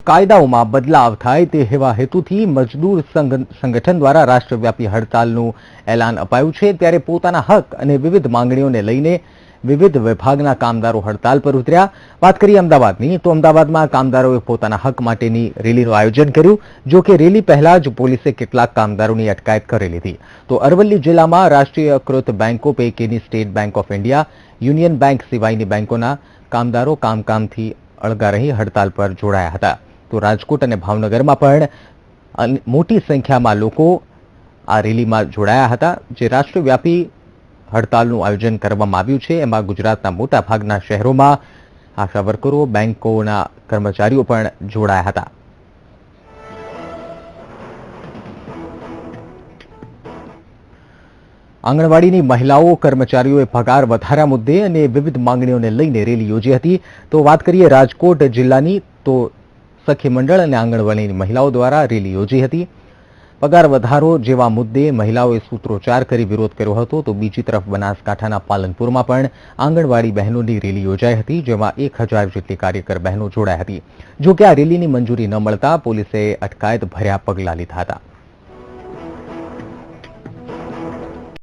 કાયદાઓમાં બદલાવ થાય તે હેવા હેતુથી મજદૂર સંગઠન દ્વારા રાષ્ટ્રવ્યાપી હડતાલનું એલાન અપાયું છે। ત્યારે પોતાના હક અને વિવિધ માંગણીઓને લઈને વિવિધ વિભાગના કામદારો હડતાલ પર ઉતર્યા। વાત કરીએ અમદાવાદની, તો અમદાવાદમાં કામદારોએ પોતાના હક માટેની રેલીનું આયોજન કર્યું। જો કે રેલી પહેલા જ પોલીસે કેટલાક કામદારોની અટકાયત કરી લીધી। તો અરવલ્લી જિલ્લામાં રાષ્ટ્રીયકૃત બેંકો પૈકીની state bank of India, union bank સિવાયની બેંકોના કામદારો કામકામથી અળગા રહી હડતાલ પર જોડાયા હતા। તો રાજકોટ અને ભાવનગરમાં પણ મોટી સંખ્યામાં લોકો આ રેલીમાં જોડાયા હતા। જે રાષ્ટ્રવ્યાપી હડતાલનું આયોજન કરવામાં આવ્યું છે, એમાં ગુજરાતના મોટા ભાગના શહેરોમાં આશા વર્કરો, બેંકોના કર્મચારીઓ પણ જોડાયા હતા। આંગણવાડીની મહિલાઓ કર્મચારીઓએ પગાર વધારા મુદ્દે અને વિવિધ માંગણીઓને લઈને રેલી યોજી હતી। તો વાત કરીએ રાજકોટ જિલ્લાની, તો સખી મંડળ અને આંગણવાડીની મહિલાઓ દ્વારા રેલી યોજી હતી। પગાર વધારો જેવા મુદ્દે મહિલાઓએ સૂત્રોચ્ચાર કરી વિરોધ કર્યો હતો। તો બીજી તરફ બનાસકાંઠાના પાલનપુરમાં પણ આંગણવાડી બહેનોની રેલી યોજાઈ હતી, જેમાં 1000 જેટલી કાર્યકર બહેનો જોડાઈ હતી। જો કે આ રેલીની મંજૂરી ન મળતા પોલીસે અટકાયત ભર્યા પગલાં લીધા હતા।